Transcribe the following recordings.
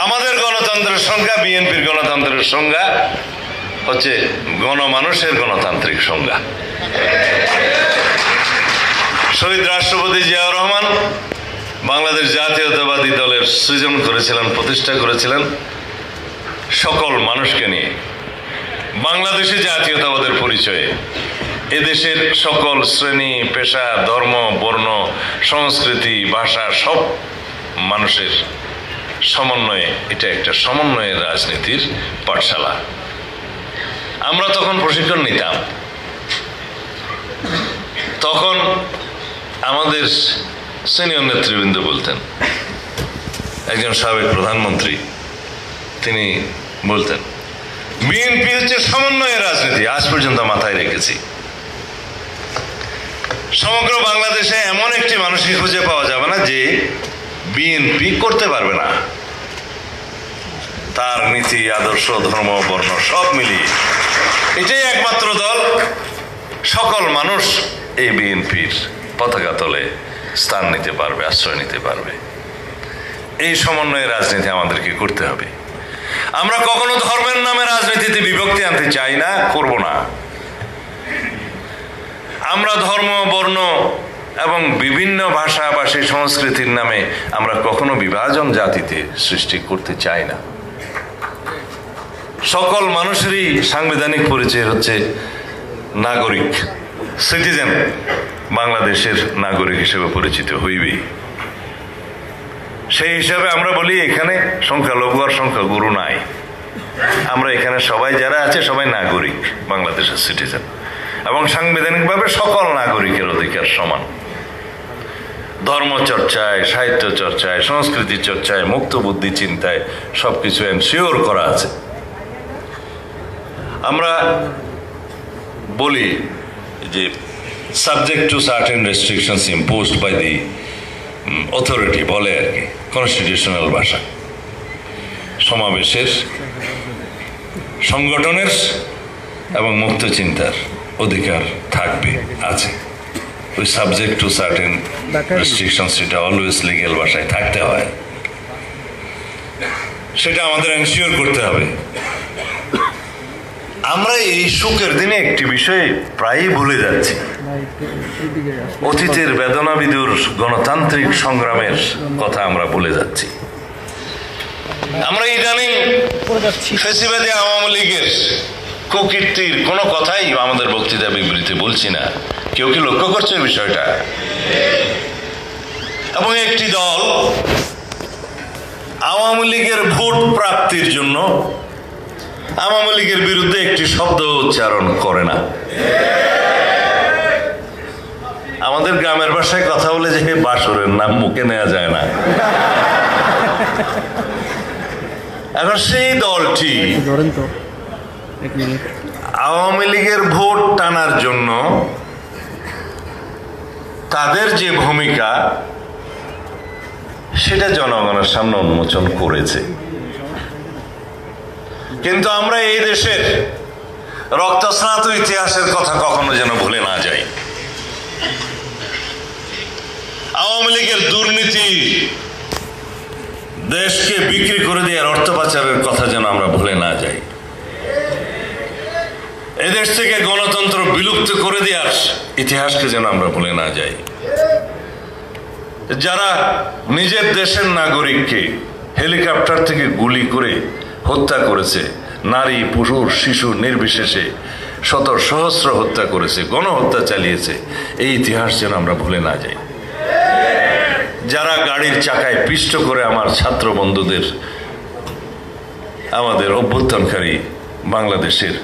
আমাদের গণতন্ত্রের সংজ্ঞা, বিএনপির গণতন্ত্রের সংজ্ঞা হচ্ছে গণমানুষের গণতান্ত্রিক সংজ্ঞা। শহীদ রাষ্ট্রপতি জিয়াউর রহমান বাংলাদেশ জাতীয়তাবাদী দলের সৃজন করেছিলেন, প্রতিষ্ঠা করেছিলেন সকল মানুষকে নিয়ে। বাংলাদেশে জাতীয়তাবাদের পরিচয়ে এদেশের সকল শ্রেণী, পেশা, ধর্ম, বর্ণ, সংস্কৃতি, ভাষা সব মানুষের সমন্বয়ে, এটা একটা সমন্বয়ের রাজনীতির পাঠশালা। আমরা তখন প্রশিক্ষণ নিতাম। তখন আমাদের সিনিয়র নেতৃবৃন্দ বলতেন, একজন সাবেক প্রধানমন্ত্রী তিনি বলতেন, বিএনপি হচ্ছে সমন্বয়ের রাজনীতি। আজ পর্যন্ত মাথায় রেখেছি। সমগ্র বাংলাদেশে এমন একটি মানুষকে খুঁজে পাওয়া যাবে না যে বিএনপি করতে পারবে না। তার নীতি, আদর্শ, ধর্ম, বর্ণ সব মিলিয়ে এটাই একমাত্র দল, সকল মানুষ এই বিএনপির পতাকা তলে স্থান নিতে পারবে, আশ্রয় নিতে পারবে। এই সমন্বয়ের রাজনীতি আমাদেরকে করতে হবে। আমরা কখনো ধর্মের নামে রাজনীতিতে বিভক্তি আনতে চাই না, করব না। আমরা ধর্ম, বর্ণ এবং বিভিন্ন ভাষাভাষী সংস্কৃতির নামে আমরা কখনো বিভাজন জাতিতে সৃষ্টি করতে চাই না। সকল মানুষেরই সাংবিধানিক পরিচয় হচ্ছে নাগরিক, সিটিজেন, বাংলাদেশের নাগরিক হিসেবে পরিচিত হইবেই। সেই হিসাবে আমরা বলি এখানে সংখ্যালঘু আর সংখ্যাগুরু নাই। আমরা এখানে সবাই যারা আছে সবাই নাগরিক, বাংলাদেশের সিটিজেন, এবং সাংবিধানিকভাবে সকল নাগরিকের অধিকার সমান। ধর্ম চর্চায়, সাহিত্য চর্চায়, সংস্কৃতি চর্চায়, মুক্ত বুদ্ধি চিন্তায় সবকিছু এনশিওর করা আছে। আমরা বলি যে subject to certain restrictions imposed by the authority, বলে আর কি কনস্টিটিউশনাল ভাষা। সমাবেশের, সংগঠনের এবং মুক্ত চিন্তার অধিকার থাকবে, আছে। ওই সাবজেক্ট টু সার্টেন রেস্ট্রিকশনস, সেটা অলওয়েজ লিগ্যাল ভাষায় থাকতে হয়। সেটা আমাদের এনশিওর করতে হবে। আমরা এই সুখের দিনে একটি বিষয় প্রায়ই ভুলে যাচ্ছি। অতীতের বেদনা বিদুর গণতান্ত্রিক সংগ্রামের কথা আমরা ভুলে যাচ্ছি। আমরা ইদানিং ফ্যাসিবাদী আওয়ামী লীগের কুকীর্তির কোনো কথাই আমাদের বক্তৃতা বিবৃতি বলছি না। কেউ কি লক্ষ্য করছে বিষয়টা? এবং একটি দল আওয়ামী লীগের ভোট প্রাপ্তির জন্য আওয়ামী লীগের বিরুদ্ধে একটি শব্দ উচ্চারণ করে না। আমাদের গ্রামের ভাষায় কথা বলে যে বাসরের নাম মুখে নেওয়া যায় না। এখন সেই দলটি আওয়ামী লীগের ভোট টানার জন্য তাদের যে ভূমিকা সেটা জনগণের সামনে উন্মোচন করেছে। কিন্তু আমরা এই দেশের রক্তস্নাত ইতিহাসের কথা কখনো যেন ভুলে না যাই। আওয়ামী লীগের দুর্নীতি, দেশকে বিক্রি করে দেওয়ার অর্থ পাচারের কথা যেন আমরা ভুলে না যাই। এদেশ থেকে গণতন্ত্র বিলুপ্ত করে দেওয়ার ইতিহাসকে যেন আমরা ভুলে না যাই। যারা নিজের দেশের নাগরিককে হেলিকপ্টার থেকে গুলি করে হত্যা করেছে, নারী, পুরুষ, শিশু নির্বিশেষে শত সহস্র হত্যা করেছে, গণহত্যা চালিয়েছে, এই ইতিহাস যেন আমরা ভুলে না যাই। যারা গাড়ির চাকায় পিষ্ট করে আমার ছাত্র বন্ধুদের, আমাদের অভ্যুত্থানকারী বাংলাদেশের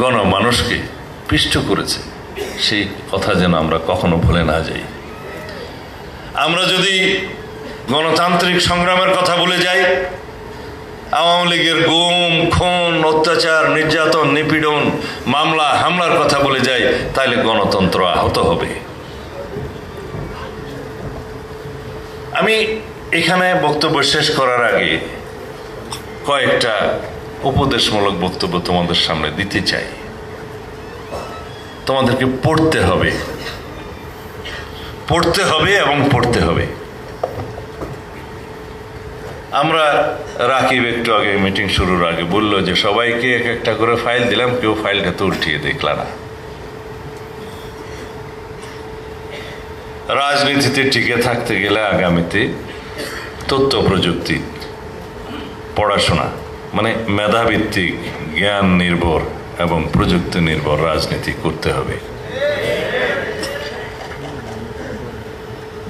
গণমানুষকে পিষ্ট করেছে, সেই কথা যেন আমরা কখনো ভুলে না যাই। আমরা যদি গণতান্ত্রিক সংগ্রামের কথা ভুলে যাই, আওয়ামী লীগের গুম, খুন, অত্যাচার, নির্যাতন, নিপীড়ন, মামলা হামলার কথা বলে যাই, তাহলে গণতন্ত্র আহত হবে। আমি এখানে বক্তব্য শেষ করার আগে কয়েকটা উপদেশমূলক বক্তব্য তোমাদের সামনে দিতে চাই। তোমাদেরকে পড়তে হবে, পড়তে হবে এবং পড়তে হবে। আমরা রাকিব একটু আগে মিটিং শুরুর আগে বললো যে সবাইকে এক একটা করে ফাইল দিলাম, কেউ ফাইলটা তো উল্টিয়ে দেখলা না। রাজনীতিতে টিকে থাকতে গেলে আগামীতে তথ্য প্রযুক্তি পড়াশোনা মানে মেধাভিত্তিক জ্ঞান নির্ভর এবং প্রযুক্তি নির্ভর রাজনীতি করতে হবে।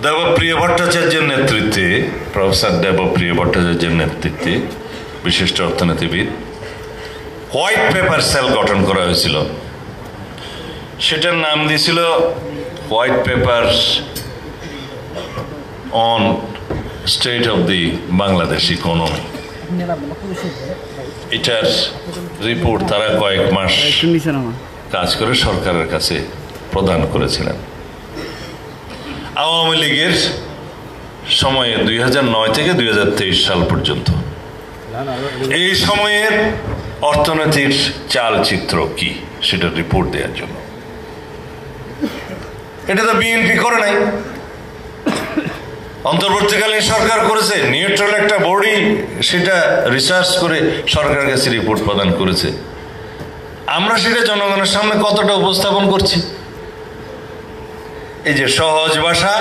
দেবপ্রিয় ভট্টাচার্যের নেতৃত্বে, প্রফেসর দেবপ্রিয় ভট্টাচার্যের নেতৃত্বে বিশিষ্ট অর্থনীতিবিদ হোয়াইট পেপার সেল গঠন করা হয়েছিল। সেটার নাম দিয়েছিল white paper on state of the Bangladesh economy. এটার রিপোর্ট তারা কয়েক মাস কাজ করে সরকারের কাছে প্রদান করেছিলেন। আওয়ামী লীগের সময়ে 2009 থেকে 2023 সাল পর্যন্ত এই সময়ের অর্থনীতির চালচিত্র কি সেটা রিপোর্ট দেওয়ার জন্য। এটা তো বিএনপি করে নাই, অন্তর্বর্তীকালীন সরকার করেছে। নিউট্রাল একটা বডি সেটা রিসার্চ করে সরকারের কাছে রিপোর্ট প্রদান করেছে। আমরা সেটা জনগণের সামনে কতটা উপস্থাপন করছি? এই যে সহজ ভাষা,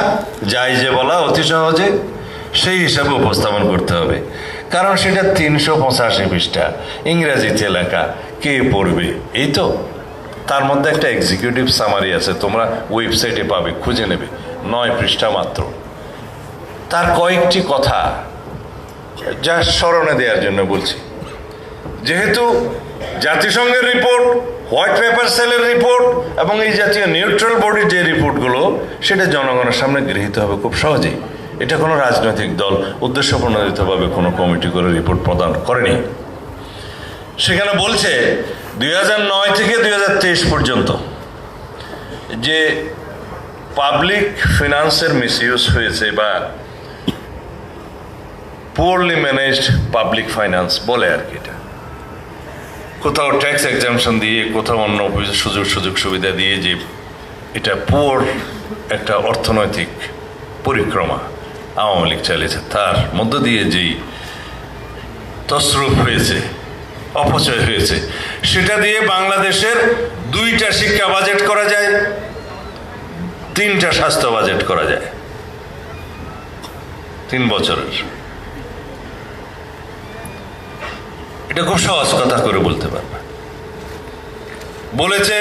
যাই যে বলা অতি সহজে, সেই হিসাবে উপস্থাপন করতে হবে। কারণ সেটা 385 পৃষ্ঠা, ইংরেজিতে লেখা, কে পড়বে? এই তো তার মধ্যে একটা এক্সিকিউটিভ সামারি আছে, তোমরা ওয়েবসাইটে পাবে, খুঁজে নেবে, 9 পৃষ্ঠা মাত্র। তার কয়েকটি কথা যা স্মরণে দেওয়ার জন্য বলছি। যেহেতু জাতিসংঘের রিপোর্ট, হোয়াইট পেপার সেলের রিপোর্ট এবং এই জাতীয় নিউট্রাল বডির যে রিপোর্টগুলো, সেটা জনগণের সামনে গৃহীত হবে খুব সহজেই। এটা কোনো রাজনৈতিক দল উদ্দেশ্যপ্রণোদিতভাবে কোনো কমিটি করে রিপোর্ট প্রদান করেনি। সেখানে বলছে 2009 থেকে 2023 পর্যন্ত যে পাবলিক ফিনান্সের মিসইউজ হয়েছে বা পুয়ারলি ম্যানেজড পাবলিক ফাইন্যান্স বলে আর কি, এটা কোথাও ট্যাক্স এক্সামশন দিয়ে, কোথাও অন্য সুযোগ সুবিধা দিয়ে যে এটা পুয়ার একটা অর্থনৈতিক পরিক্রমা আওয়ামী লীগ চালিয়েছে, তার মধ্য দিয়ে যেই তসরুপ হয়েছে, অপচয় হয়েছে, সেটা দিয়ে বাংলাদেশের 2টা শিক্ষা বাজেট করা যায়, 3টা স্বাস্থ্য বাজেট করা যায় 3 বছরের। এটা খুব সহজ কথা করে বলতে পারবে। বলেছে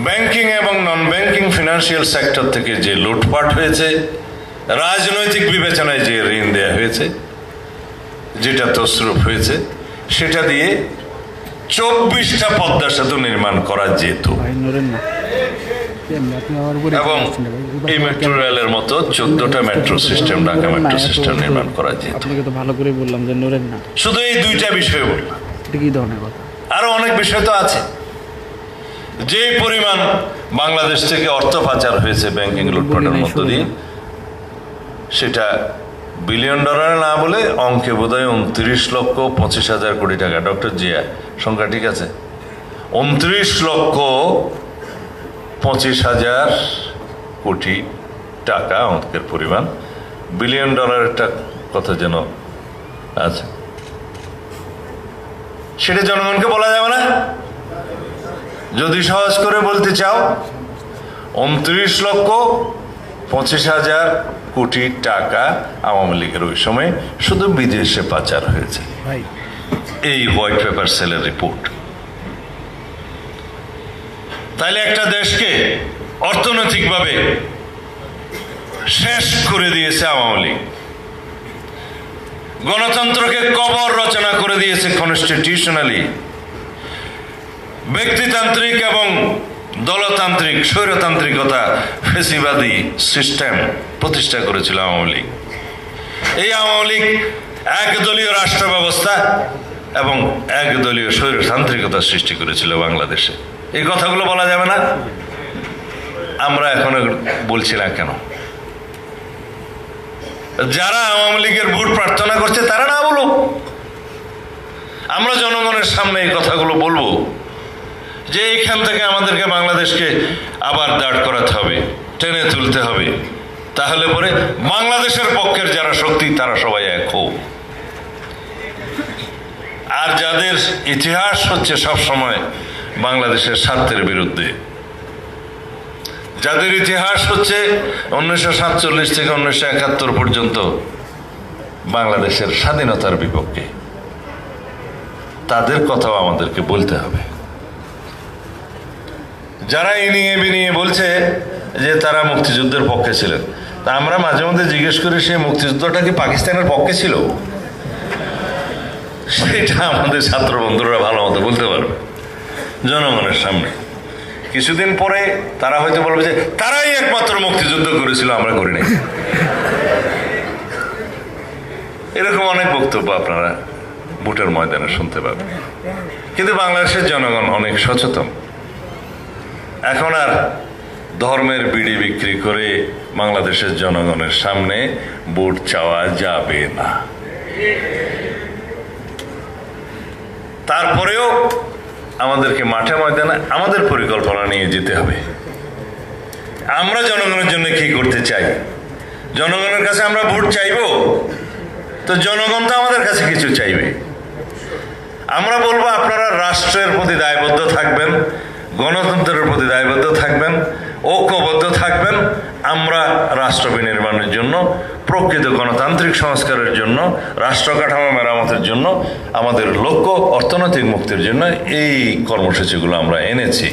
ব্যাংকিং এবং নন ব্যাংকিং ফিনান্সিয়াল সেক্টর থেকে যে লুটপাট হয়েছে, রাজনৈতিক বিবেচনায় যে ঋণ দেওয়া হয়েছে, যেটা তসরুপ হয়েছে, সেটা দিয়ে 24টা পদ্মা সেতু নির্মাণ করা যেত এবং এই মেট্রো রেলের মতো 14টা metro system, Dhaka metro system নির্মাণ করা যেত। ভালো করে বললাম যে নূরের না, শুধু এই 2টা বিষয় বললাম, কি ধরনের কথা? আরো অনেক বিষয় তো আছে। যে পরিমাণ বাংলাদেশ থেকে অর্থ পাচার হয়েছে ব্যাংকিং লুটপাটের মধ্য দিয়ে, সেটা বিলিয়ন ডলারে না বলে অঙ্কে বোধহয় 29,25,000 কোটি টাকা। ডক্টর জিয়া, সংখ্যা ঠিক আছে? 29,25,000 কোটি টাকা অঙ্কের পরিমাণ। বিলিয়ন ডলারেরটা কথা যেন আছে, সেটা জনগণকে বলা যাবে না? যদি সহজ করে বলতে চাও, 29,25,000 কোটি টাকা আওয়ামী লীগের ওই সময় শুধু বিদেশে পাচার হয়েছে। এই হোয়াইট পেপার সেলের রিপোর্ট। তাইলে একটা দেশকে অর্থনৈতিকভাবে শেষ করে দিয়েছে আওয়ামী লীগ, গণতন্ত্রকে কবর রচনা করে দিয়েছে কনস্টিটিউশনালি। ব্যক্তিতান্ত্রিক এবং দলতান্ত্রিক স্বৈরতান্ত্রিকতা, ফেসিবাদী সিস্টেম প্রতিষ্ঠা করেছিল আওয়ামী লীগ। এই আওয়ামী লীগ একদলীয় রাষ্ট্র ব্যবস্থা এবং একদলীয় স্বৈরতান্ত্রিকতা সৃষ্টি করেছিল বাংলাদেশে। এই কথাগুলো বলা যাবে না? আমরা এখন বলছি না কেন? যারা আওয়ামী লীগের ভোট প্রার্থনা করছে তারা না বলুক, আমরা জনগণের সামনে এই কথাগুলো বলবো যে এইখান থেকে আমাদেরকে বাংলাদেশকে আবার দাঁড় করাতে হবে, টেনে তুলতে হবে, তাহলে পরে বাংলাদেশের পক্ষের যারা শক্তি তারা সবাই এক হোক। আর যাদের ইতিহাস হচ্ছে সবসময় বাংলাদেশের স্বার্থের বিরুদ্ধে, যাদের ইতিহাস হচ্ছে 1947 থেকে 1971 পর্যন্ত বাংলাদেশের স্বাধীনতার বিপক্ষে, তাদের কথাও আমাদেরকে বলতে হবে। যারা ইনিয়ে বিনিয়ে বলছে যে তারা মুক্তিযুদ্ধের পক্ষে ছিলেন, তা আমরা মাঝে মধ্যে জিজ্ঞেস করি সেই মুক্তিযুদ্ধটা কি পাকিস্তানের পক্ষে ছিল? সেটা আমাদের ছাত্র বন্ধুরা ভালো মতো বলতে পারবে জনগণের সামনে। কিছুদিন পরে তারা হয়তো বলবে যে তারাই একমাত্র মুক্তিযুদ্ধ করেছিল, আমরা করি নাই। এরকম অনেক বক্তব্য আপনারা ভোটের ময়দানে শুনতে পাবেন। কিন্তু বাংলাদেশের জনগণ অনেক সচেতন। এখন আর ধর্মের বিড়ি বিক্রি করে বাংলাদেশের জনগণের সামনে ভোট চাওয়া যাবে না। তারপরেও আমাদেরকে মাঠে ময়দানে আমাদের পরিকল্পনা নিয়ে যেতে হবে। আমরা জনগণের জন্য কি করতে চাই? জনগণের কাছে আমরা ভোট চাইব, তো জনগণ তো আমাদের কাছে কিছু চাইবে। আমরা বলবো আপনারা রাষ্ট্রের প্রতি দায়বদ্ধ থাকবেন, গণতন্ত্রের প্রতি দায়বদ্ধ থাকবেন, ঐক্যবদ্ধ থাকবেন। আমরা রাষ্ট্র বিনির্মাণের জন্য, প্রকৃত গণতান্ত্রিক সংস্কারের জন্য, রাষ্ট্র কাঠামো মেরামতের জন্য, আমাদের লক্ষ্য অর্থনৈতিক মুক্তির জন্য এই কর্মসূচিগুলো আমরা এনেছি।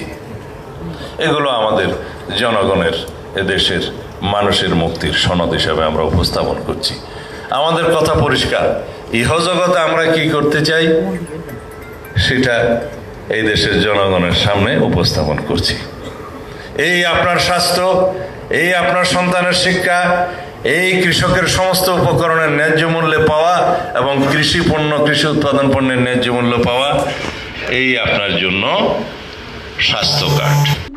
এগুলো আমাদের জনগণের, এদেশের মানুষের মুক্তির সনদ হিসাবে আমরা উপস্থাপন করছি। আমাদের কথা পরিষ্কার, ইহজগতে আমরা কি করতে চাই সেটা এই দেশের জনগণের সামনে উপস্থাপন করছি। এই আপনার স্বাস্থ্য, এই আপনার সন্তানের শিক্ষা, এই কৃষকের সমস্ত উপকরণের ন্যায্য মূল্যে পাওয়া এবং কৃষি পণ্য, কৃষি উৎপাদন পণ্যের ন্যায্য মূল্য পাওয়া, এই আপনার জন্য স্বাস্থ্য কার্ড।